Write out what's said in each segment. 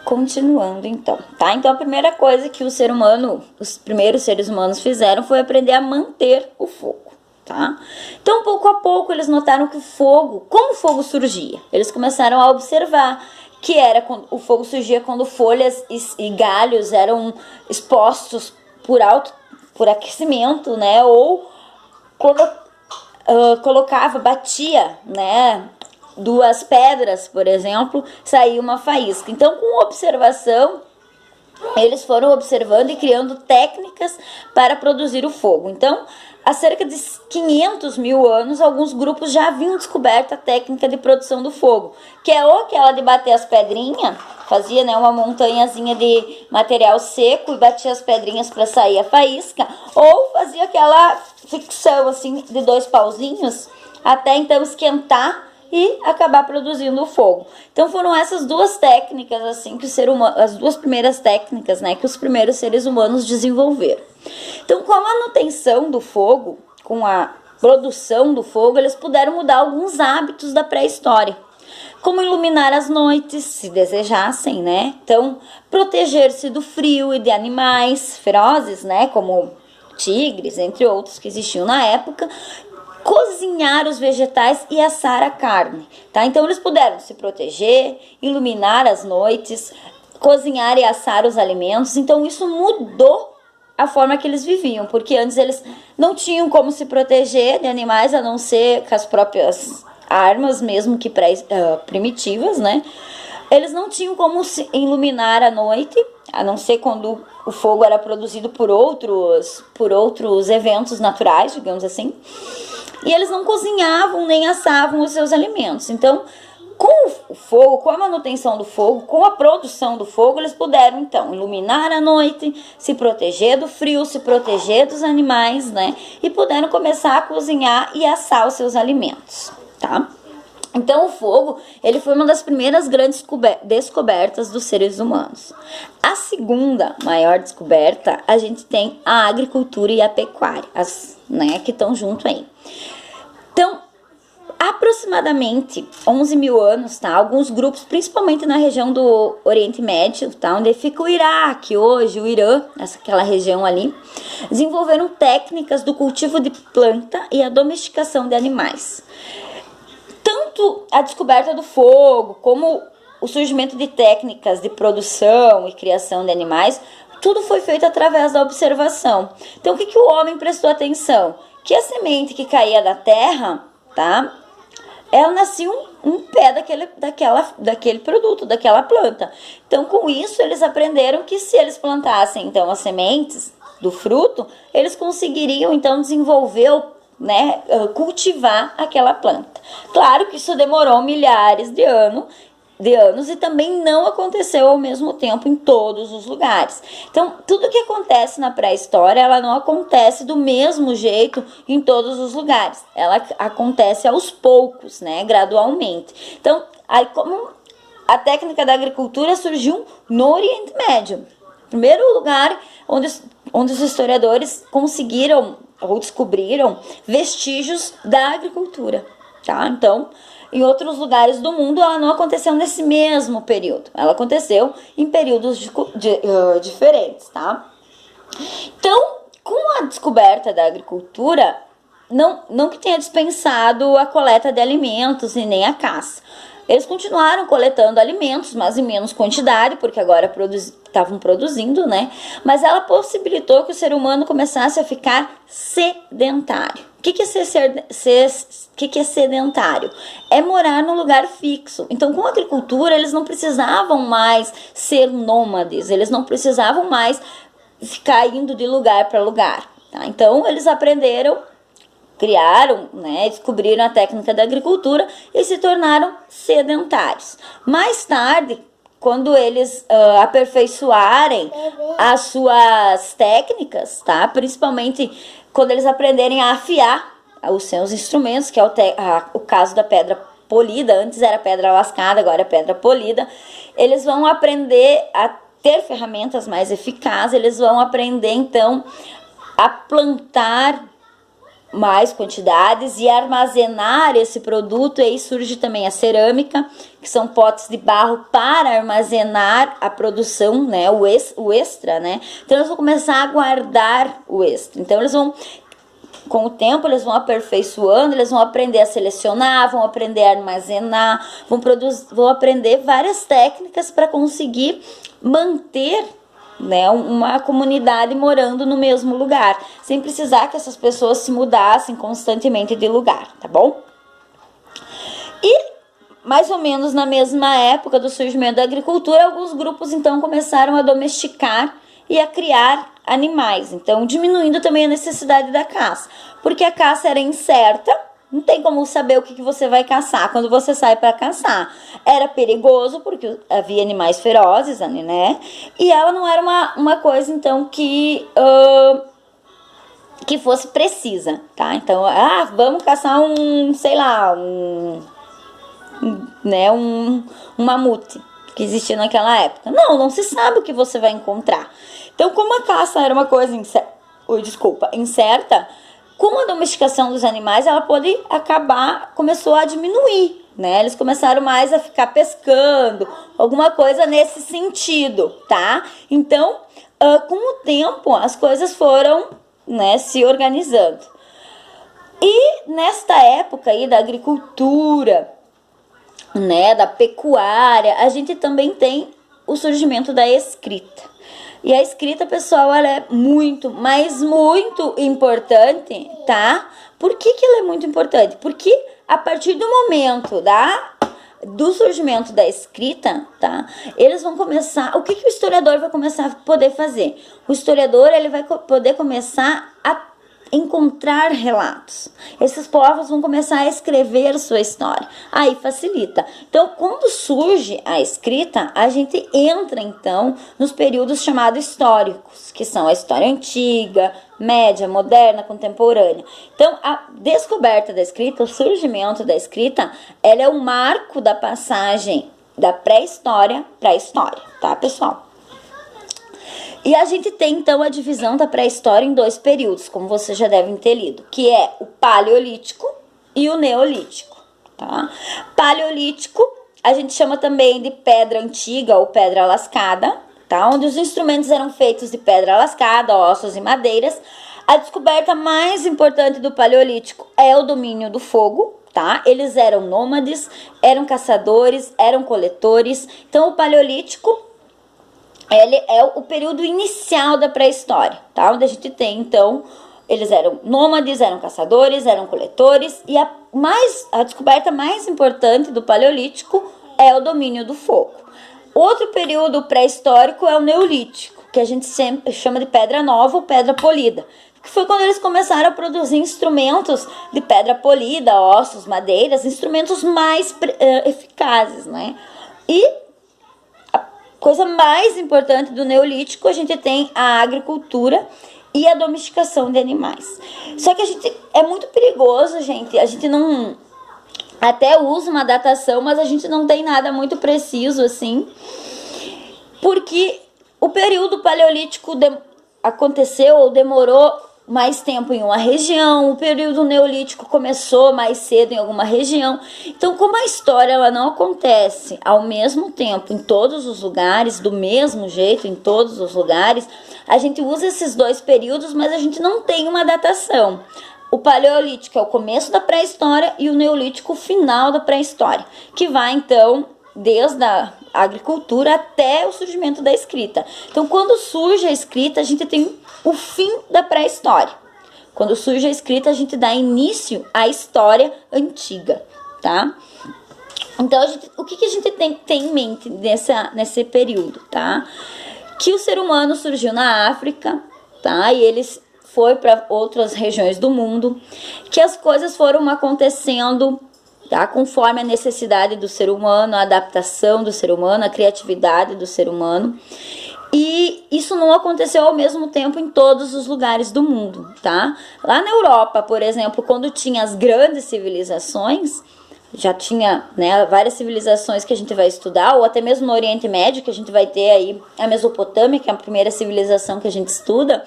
Continuando então, tá? Então a primeira coisa que o ser humano, os primeiros seres humanos fizeram foi aprender a manter o fogo, tá? Então pouco a pouco eles notaram que o fogo, como o fogo surgia? Eles começaram a observar que era quando o fogo surgia quando folhas e galhos eram expostos por aquecimento, né? Ou quando batia, né? Duas pedras, por exemplo, saía uma faísca. Então, com observação, eles foram observando e criando técnicas para produzir o fogo. Então, há cerca de 500 mil anos, alguns grupos já haviam descoberto a técnica de produção do fogo, que é ou aquela de bater as pedrinhas, fazia, né, uma montanhazinha de material seco e batia as pedrinhas para sair a faísca, ou fazia aquela ficção assim de dois pauzinhos até então esquentar e acabar produzindo o fogo. Então foram essas duas técnicas assim que o ser humano, as duas primeiras técnicas, né, que os primeiros seres humanos desenvolveram. Então, com a manutenção do fogo, com a produção do fogo, eles puderam mudar alguns hábitos da pré-história, como iluminar as noites, se desejassem, né? Então, proteger-se do frio e de animais ferozes, né, como tigres, entre outros que existiam na época, cozinhar os vegetais e assar a carne, tá? Então eles puderam se proteger, iluminar as noites, cozinhar e assar os alimentos. Então isso mudou a forma que eles viviam, porque antes eles não tinham como se proteger de animais a não ser com as próprias armas, mesmo que primitivas, né? Eles não tinham como se iluminar à noite, a não ser quando o fogo era produzido por outros eventos naturais, digamos assim. E eles não cozinhavam nem assavam os seus alimentos. Então, com o fogo, com a manutenção do fogo, com a produção do fogo, eles puderam, então, iluminar a noite, se proteger do frio, se proteger dos animais, né? E puderam começar a cozinhar e assar os seus alimentos, tá? Então, o fogo, ele foi uma das primeiras grandes descobertas dos seres humanos. A segunda maior descoberta, a gente tem a agricultura e a pecuária, né, que estão junto aí. Então, aproximadamente 11 mil anos, tá? Alguns grupos, principalmente na região do Oriente Médio, tá? Onde fica o Iraque hoje, o Irã, aquela região ali, desenvolveram técnicas do cultivo de planta e a domesticação de animais. Tanto a descoberta do fogo, como o surgimento de técnicas de produção e criação de animais, tudo foi feito através da observação. Então, o que o homem prestou atenção? Que a semente que caía da terra, tá? Ela nascia um pé daquele produto, daquela planta. Então, com isso, eles aprenderam que se eles plantassem, então, as sementes do fruto, eles conseguiriam, então, desenvolver, né, cultivar aquela planta. Claro que isso demorou milhares de anos e também não aconteceu ao mesmo tempo em todos os lugares. Então, tudo que acontece na pré-história, ela não acontece do mesmo jeito em todos os lugares. Ela acontece aos poucos, né, gradualmente. Então, aí como a técnica da agricultura surgiu no Oriente Médio, primeiro lugar onde os historiadores conseguiram ou descobriram vestígios da agricultura, tá? Então, em outros lugares do mundo, ela não aconteceu nesse mesmo período. Ela aconteceu em períodos diferentes, tá? Então, com a descoberta da agricultura, não que tenha dispensado a coleta de alimentos e nem a caça. Eles continuaram coletando alimentos, mas em menos quantidade, porque agora estavam produzindo, né? Mas ela possibilitou que o ser humano começasse a ficar sedentário. O que é sedentário? É morar num lugar fixo. Então, com a agricultura, eles não precisavam mais ser nômades, eles não precisavam mais ficar indo de lugar para lugar, tá? Então, eles aprenderam, criaram, né, descobriram a técnica da agricultura e se tornaram sedentários. Mais tarde, quando eles aperfeiçoarem as suas técnicas, tá? Principalmente quando eles aprenderem a afiar os seus instrumentos, que é o caso da pedra polida. Antes era pedra lascada, agora é pedra polida. Eles vão aprender a ter ferramentas mais eficazes, eles vão aprender, então, a plantar mais quantidades e armazenar esse produto. E aí surge também a cerâmica, que são potes de barro para armazenar a produção, né, o extra, né? Então eles vão começar a guardar o extra. Então eles vão, com o tempo, eles vão aperfeiçoando, eles vão aprender a selecionar, vão aprender a armazenar, vão aprender várias técnicas para conseguir manter, né, uma comunidade morando no mesmo lugar, sem precisar que essas pessoas se mudassem constantemente de lugar, tá bom? E mais ou menos na mesma época do surgimento da agricultura, alguns grupos então começaram a domesticar e a criar animais, então diminuindo também a necessidade da caça, porque a caça era incerta. Não tem como saber o que você vai caçar quando você sai para caçar. Era perigoso porque havia animais ferozes, né? E ela não era uma coisa, então, que fosse precisa, tá? Então, vamos caçar sei lá, um mamute que existia naquela época. Não se sabe o que você vai encontrar. Então, como a caça era uma coisa incerta, com a domesticação dos animais, ela começou a diminuir, né? Eles começaram mais a ficar pescando, alguma coisa nesse sentido, tá? Então, com o tempo, as coisas foram, né, se organizando. E nesta época aí da agricultura, né, da pecuária, a gente também tem o surgimento da escrita. E a escrita, pessoal, ela é muito, mas muito importante, tá? Por que ela é muito importante? Porque a partir do momento do surgimento da escrita, tá? Eles vão começar... O que o historiador vai começar a poder fazer? O historiador, ele vai poder começar a encontrar relatos. Esses povos vão começar a escrever sua história. Aí facilita. Então, quando surge a escrita, a gente entra, então, nos períodos chamados históricos, que são a história antiga, média, moderna, contemporânea. Então, a descoberta da escrita, o surgimento da escrita, ela é o marco da passagem da pré-história para a história, tá, pessoal? E a gente tem, então, a divisão da pré-história em dois períodos, como vocês já devem ter lido, que é o Paleolítico e o Neolítico, tá? Paleolítico, a gente chama também de pedra antiga ou pedra lascada, tá? Onde os instrumentos eram feitos de pedra lascada, ossos e madeiras. A descoberta mais importante do Paleolítico é o domínio do fogo, tá? Eles eram nômades, eram caçadores, eram coletores. Então, o Paleolítico... ele é o período inicial da pré-história, tá? Onde a gente tem, então, eles eram nômades, eram caçadores, eram coletores. E a descoberta mais importante do Paleolítico é o domínio do fogo. Outro período pré-histórico é o Neolítico, que a gente sempre chama de pedra nova ou pedra polida, que foi quando eles começaram a produzir instrumentos de pedra polida, ossos, madeiras, instrumentos mais eficazes, né? E coisa mais importante do Neolítico, a gente tem a agricultura e a domesticação de animais. Só que é muito perigoso, gente. A gente não... até usa uma datação, mas a gente não tem nada muito preciso, assim. Porque o período paleolítico aconteceu ou demorou mais tempo em uma região, o período neolítico começou mais cedo em alguma região. Então, como a história ela não acontece ao mesmo tempo em todos os lugares, do mesmo jeito em todos os lugares, a gente usa esses dois períodos, mas a gente não tem uma datação. O paleolítico é o começo da pré-história e o neolítico o final da pré-história, que vai então desde a agricultura até o surgimento da escrita. Então, quando surge a escrita, a gente tem o fim da pré-história. Quando surge a escrita, a gente dá início à história antiga, tá? Então, o que a gente tem em mente nesse período, tá? Que o ser humano surgiu na África, tá? E eles foi para outras regiões do mundo, que as coisas foram acontecendo, tá? Conforme a necessidade do ser humano, a adaptação do ser humano, a criatividade do ser humano. E isso não aconteceu ao mesmo tempo em todos os lugares do mundo, tá? Lá na Europa, por exemplo, quando tinha as grandes civilizações, já tinha, né, várias civilizações que a gente vai estudar, ou até mesmo no Oriente Médio, que a gente vai ter aí a Mesopotâmia, que é a primeira civilização que a gente estuda.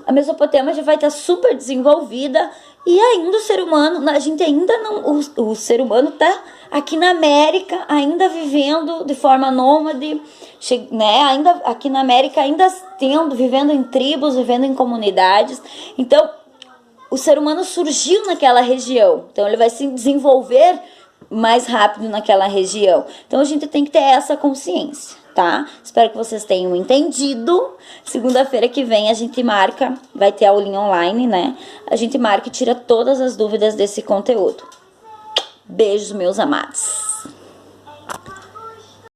A Mesopotâmia já vai estar super desenvolvida E ainda o ser humano, a gente ainda não, o ser humano tá aqui na América, ainda vivendo de forma nômade, né? Ainda aqui na América, ainda vivendo em tribos, vivendo em comunidades. Então, o ser humano surgiu naquela região, então ele vai se desenvolver mais rápido naquela região. Então a gente tem que ter essa consciência, tá? Espero que vocês tenham entendido. Segunda-feira que vem a gente marca, vai ter aulinha online, né? A gente marca e tira todas as dúvidas desse conteúdo. Beijos, meus amados.